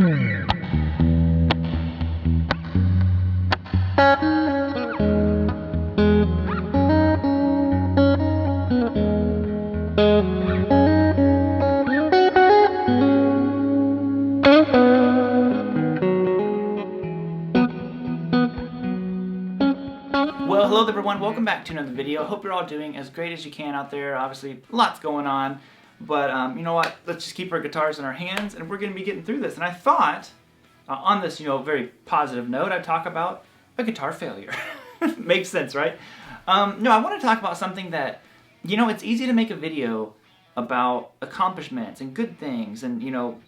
Well, hello everyone, welcome back to another video. Hope you're all doing as great as you can out there. Obviously, lots going on, but you know what? Let's just keep our guitars in our hands, and we're going to be getting through this. And I thought, on this, very positive note, I'd talk about a guitar failure. Makes sense, right? No, I want to talk about something that, it's easy to make a video about accomplishments and good things, and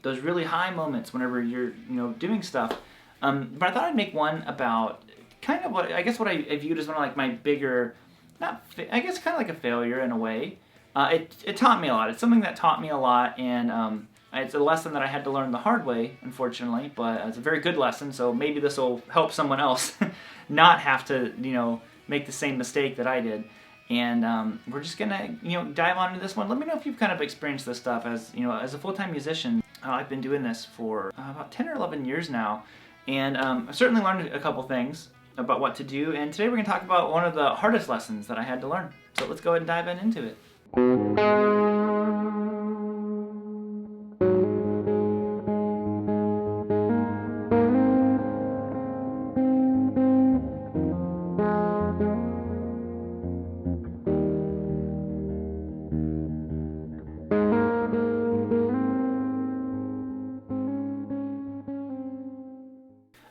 those really high moments whenever you're doing stuff. But I thought I'd make one about kind of what I viewed as one of like my bigger, kind of like a failure in a way. It taught me a lot. It's something that taught me a lot, and it's a lesson that I had to learn the hard way, unfortunately. But it's a very good lesson, so maybe this will help someone else not have to make the same mistake that I did. And we're just gonna dive on into this one. Let me know if you've kind of experienced this stuff as as a full-time musician. I've been doing this for about 10 or 11 years now, and I've certainly learned a couple things about what to do, and today we're going to talk about one of the hardest lessons that I had to learn. So let's go ahead and dive into it.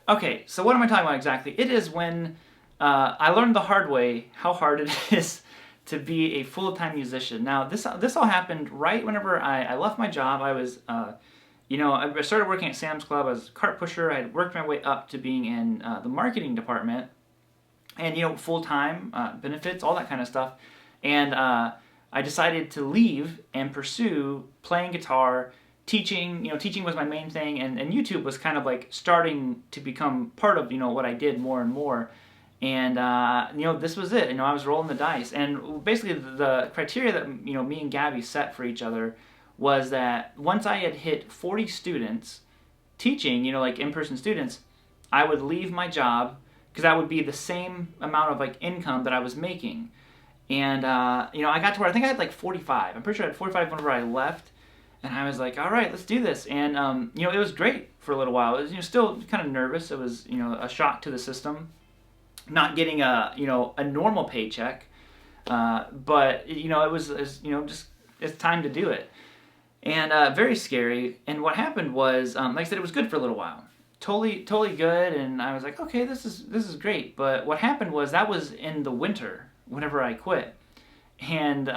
Okay, so what am I talking about exactly? It is when I learned the hard way how hard it is to be a full-time musician. Now, this all happened right whenever I left my job. I was, I started working at Sam's Club as a cart pusher. I had worked my way up to being in the marketing department, and full-time benefits, all that kind of stuff. And I decided to leave and pursue playing guitar. Teaching was my main thing, and YouTube was kind of like starting to become part of, what I did more and more. And, this was it. I was rolling the dice. And basically the criteria that, me and Gabby set for each other was that once I had hit 40 students teaching, like in-person students, I would leave my job because that would be the same amount of like income that I was making. And, I got to where I think I had like 45. I'm pretty sure I had 45 whenever I left. And I was like, all right, let's do this. And, it was great for a little while. It was, still kind of nervous. It was, a shock to the system. Not getting a normal paycheck. But, it was just, it's time to do it. And very scary. And what happened was, like I said, it was good for a little while. Totally good. And I was like, okay, this is great. But what happened was that was in the winter whenever I quit. And,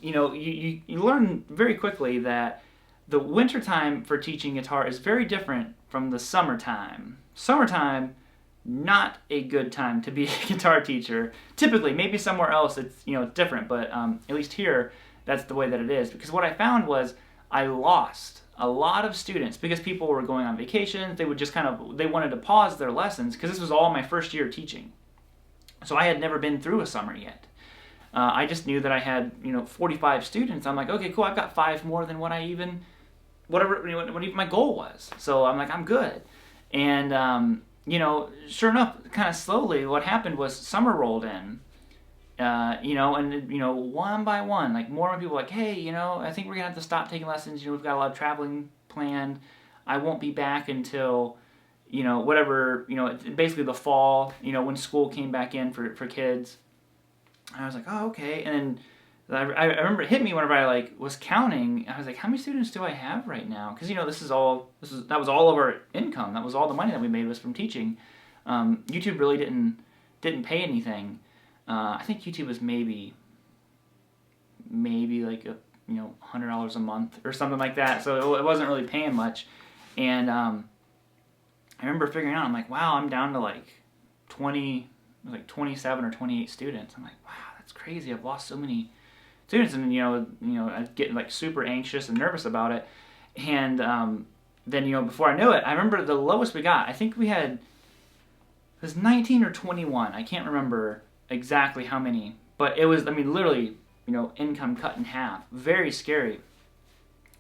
you learn very quickly that the winter time for teaching guitar is very different from the summertime. Summertime, not a good time to be a guitar teacher. Typically, maybe somewhere else it's different, but at least here, that's the way that it is. Because what I found was I lost a lot of students because people were going on vacation. They would just they wanted to pause their lessons because this was all my first year teaching. So I had never been through a summer yet. I just knew that I had 45 students. I'm like, okay, cool. I've got 5 more than what even my goal was. So I'm like, I'm good. And sure enough, kind of slowly, what happened was summer rolled in. And one by one, like more and more people were like, hey, I think we're gonna have to stop taking lessons. We've got a lot of traveling planned. I won't be back until basically the fall. When school came back in for kids. I was like, oh, okay. And then I remember it hit me whenever I was counting. I was like, how many students do I have right now? Because that was all of our income. That was all the money that we made was from teaching. YouTube really didn't pay anything. I think YouTube was maybe like $100 a month or something like that. So it wasn't really paying much. And I remember figuring out, I'm like, wow, I'm down to like 27 or 28 students. I'm like, wow, that's crazy. I've lost so many students, and I get like super anxious and nervous about it. And then before I knew it, I remember the lowest we got. I think we had, it was 19 or 21. I can't remember exactly how many, but it was, literally, income cut in half. Very scary.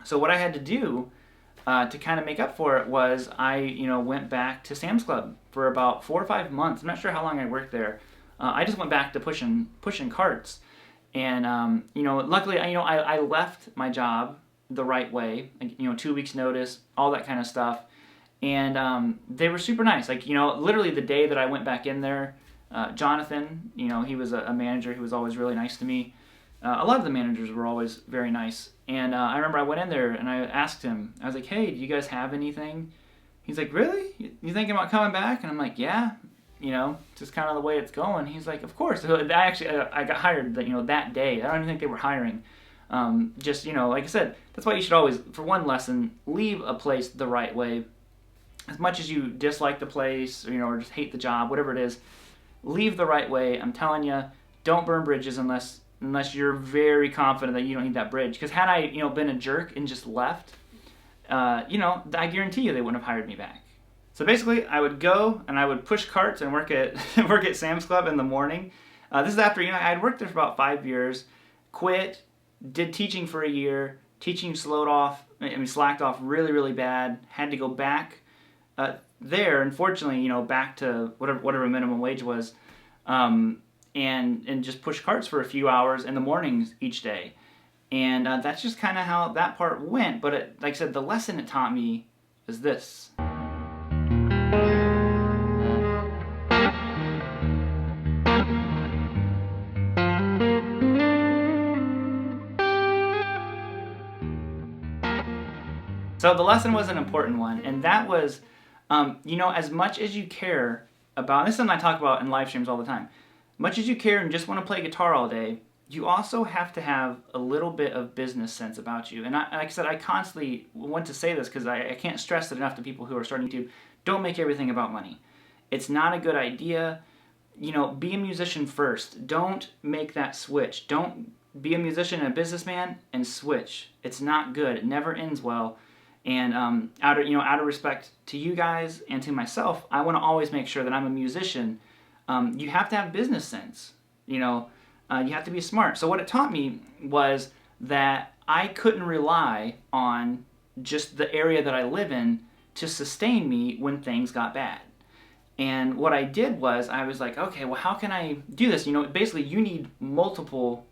So what I had to do to kind of make up for it was I, went back to Sam's Club for about 4 or 5 months. I'm not sure how long I worked there. I just went back to pushing carts, and luckily, I left my job the right way. Like, 2 weeks notice, all that kind of stuff, and they were super nice. Like, literally the day that I went back in there, Jonathan, he was a manager who was always really nice to me. A lot of the managers were always very nice. And I remember I went in there and I asked him, I was like, hey, do you guys have anything? He's like, really? You thinking about coming back? And I'm like, yeah, just kind of the way it's going. He's like, of course. So I got hired that day. I don't even think they were hiring. Like I said, that's why you should always, for one lesson, leave a place the right way. As much as you dislike the place, or just hate the job, whatever it is, leave the right way. I'm telling you, don't burn bridges unless you're very confident that you don't need that bridge. Because had I, been a jerk and just left, I guarantee you they wouldn't have hired me back. So basically, I would go and I would push carts and work at Sam's Club in the morning. This is after, I'd worked there for about 5 years, quit, did teaching for a year. Teaching slacked off really, really bad. Had to go back there, unfortunately, back to whatever minimum wage was. And just push carts for a few hours in the mornings each day. And that's just kind of how that part went. But like I said, the lesson it taught me is this. So the lesson was an important one, and that was, as much as you care about, this is something I talk about in live streams all the time, much as you care and just want to play guitar all day, you also have to have a little bit of business sense about you. And like I said, I constantly want to say this because I can't stress it enough to people who are starting YouTube. Don't make everything about money. It's not a good idea. Be a musician first. Don't make that switch. Don't be a musician and a businessman and switch. It's not good. It never ends well. And out of respect to you guys and to myself, I want to always make sure that I'm a musician. You have to have business sense. You have to be smart. So what it taught me was that I couldn't rely on just the area that I live in to sustain me when things got bad. And what I did was I was like, okay, well, how can I do this? Basically, you need multiple,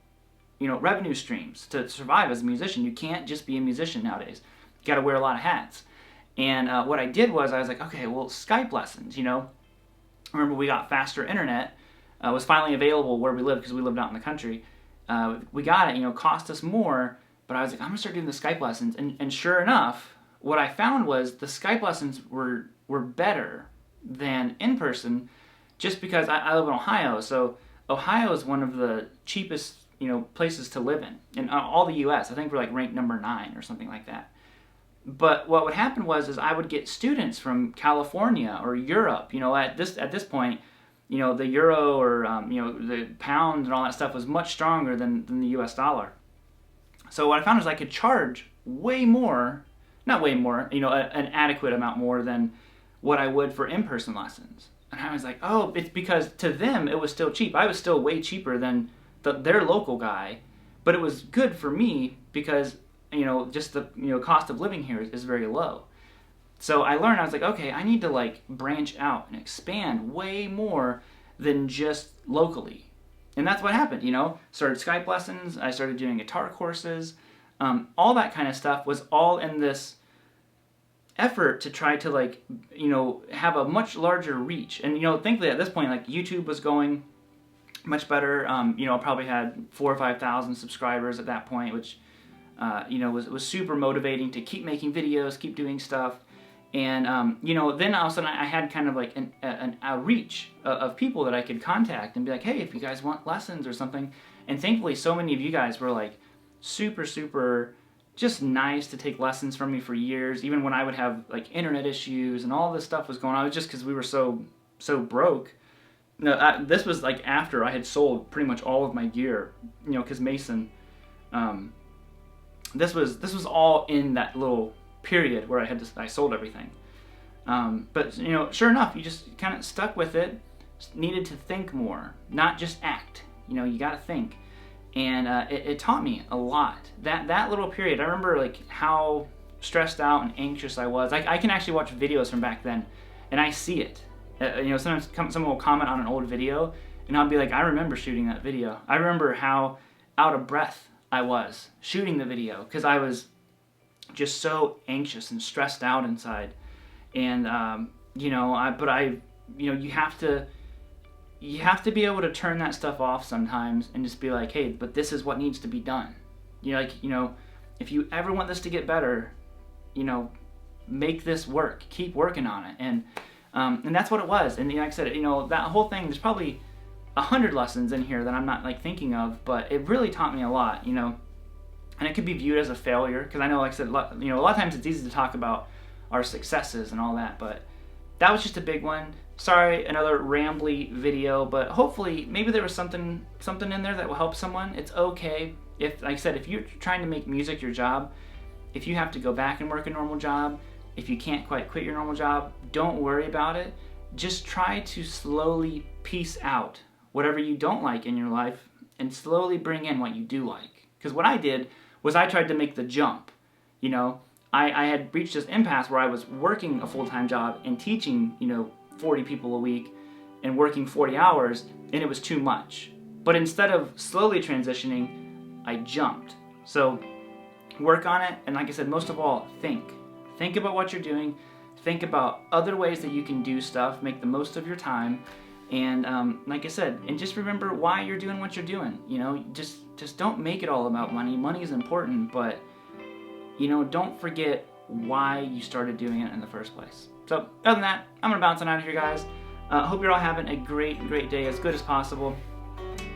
revenue streams to survive as a musician. You can't just be a musician nowadays. You got to wear a lot of hats. And what I did was I was like, okay, well, Skype lessons, Remember, we got faster internet. Was finally available where we lived because we lived out in the country. We got it, cost us more, but I was like, I'm going to start doing the Skype lessons. And sure enough, what I found was the Skype lessons were better than in person just because I live in Ohio. So Ohio is one of the cheapest, places to live in all the U.S. I think we're like ranked number 9 or something like that. But what would happen is I would get students from California or Europe. At this point, the euro or the pound and all that stuff was much stronger than the U.S. dollar. So what I found is I could charge way more, not way more, an adequate amount more than what I would for in-person lessons. And I was like, oh, it's because to them it was still cheap. I was still way cheaper than their local guy, but it was good for me because just the cost of living here is very low. So I learned, I was like, okay, I need to branch out and expand way more than just locally. And that's what happened, Started Skype lessons, I started doing guitar courses, all that kind of stuff was all in this effort to try to have a much larger reach. And thankfully at this point YouTube was going much better. I probably had 4,000 or 5,000 subscribers at that point, which was super motivating to keep making videos, keep doing stuff. And, then all of a sudden I had kind of a reach of people that I could contact and be like, hey, if you guys want lessons or something. And thankfully so many of you guys were super, super just nice to take lessons from me for years. Even when I would have internet issues and all this stuff was going on, it was just because we were so broke. This was after I had sold pretty much all of my gear, because Mason, this was all in that little period where I sold everything. But sure enough, you just kind of stuck with it. Just needed to think more, not just act. You got to think, and it taught me a lot. That little period, I remember how stressed out and anxious I was. I can actually watch videos from back then, and I see it. You know, sometimes someone will comment on an old video, and I'll be like, I remember shooting that video. I remember how out of breath I was shooting the video because I was just so anxious and stressed out inside. And you know, you know, you have to be able to turn that stuff off sometimes and just be like, hey, but this is what needs to be done. You know, like, you know, if you ever want this to get better, you know, make this work. Keep working on it. And that's what it was. And like I said, you know, that whole thing, there's probably 100 lessons in here that I'm not like thinking of, but it really taught me a lot, you know. And it could be viewed as a failure because I know, like I said, you know, a lot of times it's easy to talk about our successes and all that, but that was just a big one. Sorry, another rambly video, but hopefully maybe there was something in there that will help someone. It's okay if, like I said, if you're trying to make music your job, if you have to go back and work a normal job, if you can't quite quit your normal job, don't worry about it. Just try to slowly piece out whatever you don't like in your life and slowly bring in what you do like. Because what I did was I tried to make the jump. You know, I had reached this impasse where I was working a full-time job and teaching, you know, 40 people a week and working 40 hours, and it was too much. But instead of slowly transitioning, I jumped. So work on it, and like I said, most of all, think. Think about what you're doing. Think about other ways that you can do stuff, make the most of your time, and like I said, and just remember why you're doing what you're doing. You know, just don't make it all about money. Money is important, but you know, don't forget why you started doing it in the first place. So other than that, I'm gonna bounce on out of here, guys. Hope you're all having a great day, as good as possible,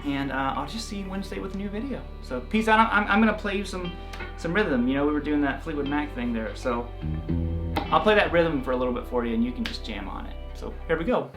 and I'll just see you Wednesday with a new video. So peace out. I'm gonna play you some rhythm. You know, we were doing that Fleetwood Mac thing there, so I'll play that rhythm for a little bit for you, and you can just jam on it. So here we go.